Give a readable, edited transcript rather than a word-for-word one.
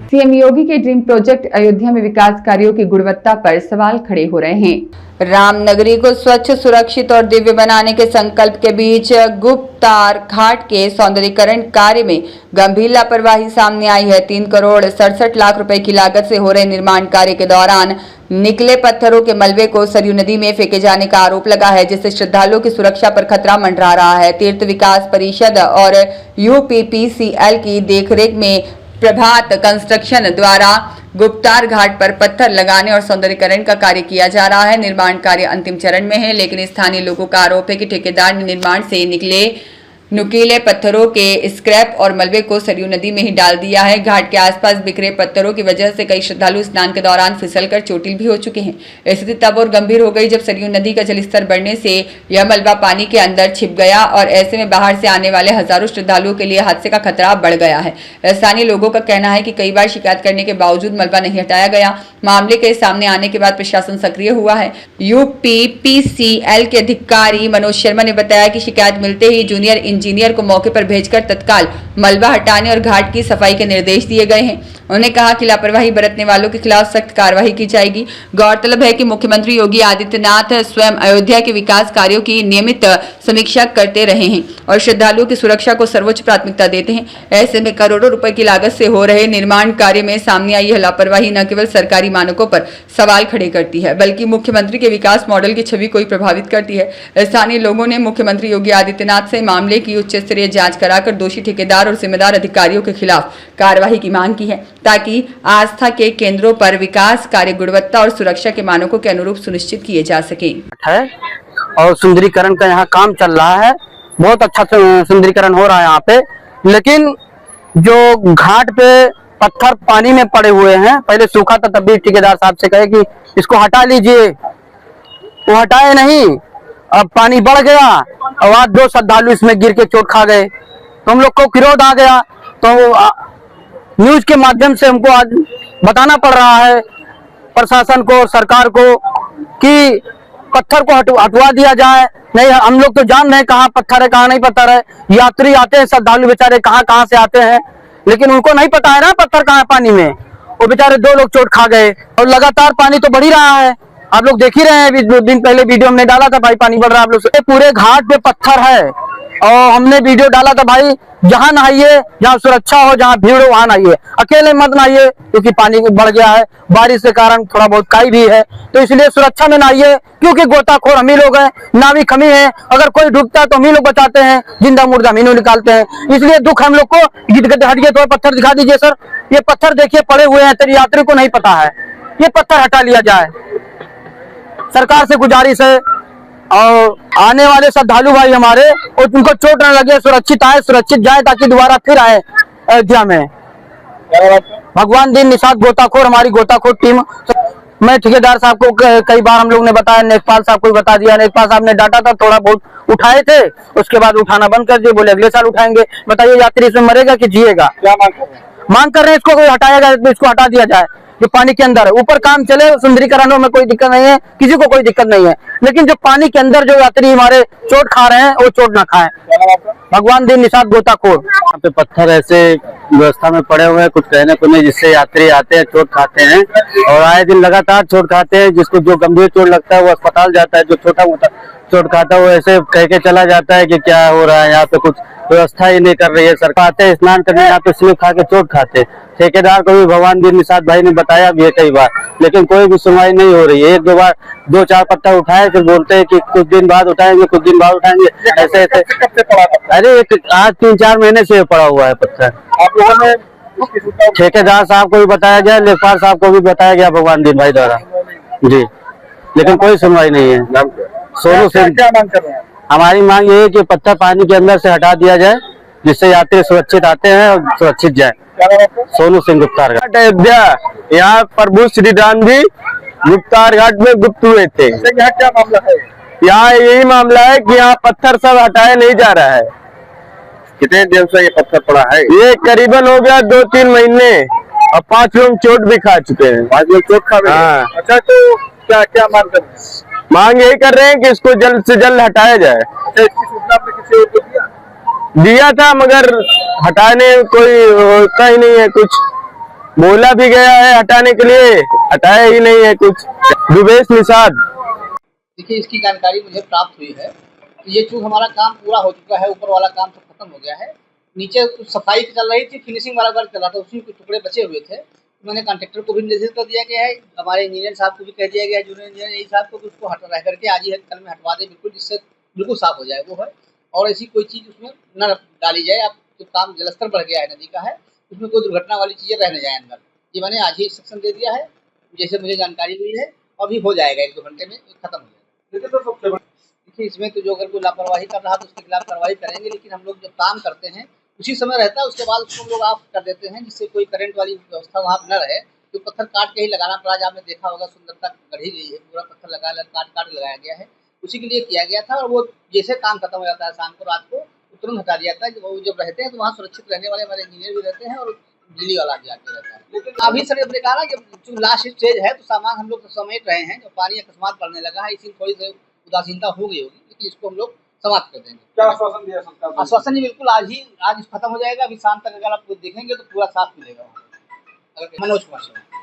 CM योगी के dream project Ayodhya में विकास कार्यों की गुणवत्ता पर सवाल खड़े हो रहे हैं। रामनगरी को स्वच्छ, सुरक्षित और दिव्य बनाने के संकल्प के बीच गुप्तार घाट के सौंदर्यीकरण कार्य में गंभीर लापरवाही सामने आई है। 3 करोड़ 67 लाख रुपए की लागत से हो रहे निर्माण कार्य के दौरान निकले पत्थरों के मलबे को सरयू नदी में फेंके जाने का आरोप लगा है, जिससे श्रद्धालुओं की सुरक्षा पर खतरा मंडरा रहा है। तीर्थ विकास परिषद और यूपीपीसीएल की देखरेख में प्रभात कंस्ट्रक्शन द्वारा गुप्तार घाट पर पत्थर लगाने और सौंदर्यीकरण का कार्य किया जा रहा है। निर्माण कार्य अंतिम चरण में है, लेकिन स्थानीय लोगों का आरोप है कि ठेकेदार ने निर्माण से निकले नुकीले पत्थरों के स्क्रैप और मलबे को सरयू नदी में ही डाल दिया है। घाट के आसपास बिखरे पत्थरों की वजह से कई श्रद्धालु स्नान के दौरान फिसलकर चोटिल भी हो चुके हैं। स्थिति तब और गंभीर हो गई जब सरयू नदी का जलस्तर बढ़ने से यह मलबा पानी के अंदर छिप गया और ऐसे में बाहर से आने वाले हजारों श्रद्धालुओं के लिए हादसे का खतरा बढ़ गया है। स्थानीय लोगों का कहना है कि कई बार शिकायत करने के बावजूद मलबा नहीं हटाया गया। मामले के सामने आने के बाद प्रशासन सक्रिय हुआ है। यूपीपीसीएल के अधिकारी मनोज शर्मा ने बताया कि शिकायत मिलते ही जूनियर इंजीनियर को मौके पर भेजकर तत्काल मलबा हटाने और घाट की सफाई के निर्देश दिए गए हैं। उन्होंने कहा कि लापरवाही बरतने वालों के खिलाफ सख्त कार्रवाई की जाएगी। गौरतलब है कि मुख्यमंत्री योगी आदित्यनाथ स्वयं अयोध्या के विकास कार्यों की नियमित समीक्षा करते रहे हैं और श्रद्धालुओं की सुरक्षा को सर्वोच्च प्राथमिकता देते हैं। ऐसे में करोड़ों रुपए की लागत से हो रहे निर्माण कार्य में सामने आई यह लापरवाही न केवल सरकारी मानकों पर सवाल खड़े करती है, बल्कि मुख्यमंत्री के विकास मॉडल की छवि को प्रभावित करती है। स्थानीय लोगों ने मुख्यमंत्री योगी आदित्यनाथ से मामले की उच्च स्तरीय जांच कराकर दोषी ठेकेदार और जिम्मेदार अधिकारियों के खिलाफ कार्रवाई की मांग की है, ताकि आस्था के केंद्रों पर विकास कार्य गुणवत्ता और सुरक्षा के मानकों के अनुरूप सुनिश्चित किए जा सके। और सुंदरीकरण का यहाँ काम चल रहा है, बहुत अच्छा सुंदरीकरण हो रहा है यहाँ पे। लेकिन जो घाट पे पत्थर पानी में पड़े हुए हैं, पहले सूखा था तब भी ठेकेदार साहब से कहे कि इसको हटा लीजिए, वो हटाए नहीं। अब पानी बढ़ गया और आज 2 श्रद्धालु इसमें गिर के चोट खा गए, तो हम लोग को क्रोध आ गया। तो न्यूज के माध्यम से हमको आज बताना पड़ रहा है प्रशासन को, सरकार को, कि पत्थर को हटवा दिया जाए। नहीं, हम लोग तो जान रहे हैं कहाँ पत्थर है कहाँ नहीं पत्थर है। यात्री आते हैं, श्रद्धालु बेचारे कहाँ से आते हैं, लेकिन उनको नहीं पता है ना पत्थर कहाँ है पानी में। वो बेचारे 2 लोग चोट खा गए और लगातार पानी तो बढ़ ही रहा है। आप लोग देख ही रहे हैं, 2 दिन पहले वीडियो हमने डाला था, भाई पानी बढ़ रहा है आप लोग से। पूरे घाट पे पत्थर है और हमने वीडियो डाला था, भाई जहां नहाइए, जहां सुरक्षा हो, जहां भीड़ हो वहां नहाइए, अकेले मत नहाइए, क्योंकि पानी बढ़ गया है। बारिश के कारण थोड़ा बहुत काई भी है, तो इसलिए सुरक्षा में नहाइए, क्योंकि गोताखोर हम ही लोग हैं, नाविक हम ही हैं। अगर कोई डूबता है तो हम ही लोग बचाते हैं, जिंदा मुर्दा हम ही निकालते हैं। इसलिए दुख हम लोग को। हटिए, थोड़ा पत्थर दिखा दीजिए सर। ये पत्थर देखिए पड़े हुए हैं, तेरी यात्री को नहीं पता है, ये पत्थर हटा लिया जाए। सरकार से गुजारिश है और आने वाले श्रद्धालु भाई हमारे, उनको चोट न लगे, सुरक्षित आए, सुरक्षित जाए, ताकि दोबारा फिर आए अयोध्या में। भगवान दिन निषाद गोताखोर, हमारी गोताखोर टीम। मैं ठेकेदार साहब को कई बार हम लोग ने बताया, नेकपाल साहब को बता दिया। नेकपाल साहब ने डांटा था, थोड़ा बहुत उठाए थे, उसके बाद उठाना बंद कर दिए, बोले अगले साल उठाएंगे। बताइए यात्री इसमें मरेगा कि जिएगा? क्या मांग कर रहे हैं? इसको कोई हटाएगा तो इसको हटा दिया जाए, जो पानी के अंदर है। ऊपर काम चले, सुंदरीकरणों में कोई दिक्कत नहीं है, किसी को कोई दिक्कत नहीं है, लेकिन जो पानी के अंदर जो यात्री हमारे चोट खा रहे हैं, वो चोट ना खाएं। भगवान दिन निषाद गोताखोर। यहाँ पे पत्थर ऐसे व्यवस्था में पड़े हुए हैं, कुछ कहने को नहीं, जिससे यात्री आते हैं चोट खाते हैं और आए दिन लगातार चोट खाते हैं। जिसको जो गंभीर चोट लगता है वो अस्पताल जाता है, जो छोटा मोटा चोट खाता है वो ऐसे कह के चला जाता है कि क्या हो रहा है यहाँ पे, कुछ व्यवस्था ही नहीं कर रही है सरकार। आते हैं स्नान करने, यहाँ पे स्लिप खा के चोट खाते। ठेकेदार को भी भगवान दिन निषाद भाई ने बताया भी है कई बार, लेकिन कोई भी सुनवाई नहीं हो रही है। 1-2 बार 2-4 पत्थर उठाए, फिर बोलते हैं कि कुछ दिन बाद उठाएंगे, कुछ दिन बाद उठाएंगे, ऐसे ऐसे। अरे आज 3-4 महीने से पड़ा हुआ है पत्थर। आप लोगों ने ठेकेदार साहब को भी बताया गया, लेखपाल साहब को भी बताया गया भगवान दिन भाई द्वारा जी, लेकिन कोई सुनवाई नहीं है। सोनू सिंह, क्या मांग कर रहे हैं? हमारी मांग ये है कि पत्थर पानी के अंदर से हटा दिया जाए, जिससे यात्री सुरक्षित आते हैं और सुरक्षित जाए। सोनू सिंह, गुप्तार घाट अयोध्या। यहाँ प्रभु श्री राम जी गुप्तार घाट में गुप्त हुए थे। यहाँ क्या मामला है? यहाँ यही मामला है कि यहाँ पत्थर सब हटाया नहीं जा रहा है। कितने दिन से ये पत्थर पड़ा है? ये करीबन हो गया 2-3 महीने और 5 लोग चोट भी खा चुके हैं। 5 लोग चोट खा गए? हाँ। अच्छा, तो क्या क्या मांग कर रहे हैं? मांग यही कर रहे हैं कि इसको जल्द से जल्द हटाया जाए। अच्छा, इसकी सूचना आपने किसी को दिया था, मगर हटाने कोई होता ही नहीं है कुछ। बोला भी गया है हटाने के लिए, हटाया ही नहीं है कुछ। दुबेश निषाद। देखिए, इसकी जानकारी मुझे प्राप्त हुई है कि ये चूँकि हमारा काम पूरा हो चुका है, ऊपर वाला काम सब खत्म हो गया है, नीचे कुछ सफाई चल रही थी, फिनिशिंग वाला वर्क चल रहा था, उसमें कुछ टुकड़े बचे हुए थे। तो मैंने कॉन्ट्रैक्टर को भी निर्देशित कर दिया गया है, हमारे इंजीनियर साहब को भी कह दिया गया है, जूनियर इंजीनियर यही साहब को, कि उसको हटा रह करके आज ही कल में हटवा दें बिल्कुल, जिससे बिल्कुल साफ हो जाए वो है। और ऐसी कोई चीज़ उसमें न डाली जाए। अब जो काम जलस्तर बढ़ गया है नदी का है, उसमें कोई दुर्घटना वाली चीज़ें रह न जाए अंदर। ये मैंने आज ही इंस्ट्रक्शन दे दिया है, जैसे मुझे जानकारी हुई है, अभी हो जाएगा 1-2 घंटे में खत्म हो जाएगा। देखिए, इसमें तो जो अगर कोई लापरवाही कर रहा है तो उसके खिलाफ कार्रवाई करेंगे, लेकिन हम लोग जब काम करते हैं उसी समय रहता है, उसके बाद उसको हम लोग ऑफ कर देते हैं, जिससे कोई करंट वाली व्यवस्था वहाँ पे न रहे। तो पत्थर काट के ही लगाना पड़ा, आज आपने देखा होगा सुंदरता गढ़ी गई है, पूरा पत्थर काट लगाया गया है, उसी के लिए किया गया था। और वो जैसे काम खत्म हो जाता है शाम को, रात को, तो तुरंत हटा दिया जाता है। वो जब रहते हैं तो वहाँ सुरक्षित रहने वाले हमारे इंजीनियर भी रहते हैं और बिजली वाला भी आके रहता है। लेकिन अभी सर आपने कहा ना कि जो लास्ट स्टेज है, तो सामान हम लोग तो समेट रहे हैं, जब पानी अकस्मात बढ़ने लगा है, इसी थोड़ी सी उदासीनता हो गई होगी, लेकिन इसको हम लोग समाप्त कर देंगे। क्या आश्वासन दिया सरकार ने? आश्वासन जी बिल्कुल आज खत्म हो जाएगा। अभी शाम तक अगर आप देखेंगे तो पूरा साफ मिलेगा वहाँ। मनोज कुमार सिंह।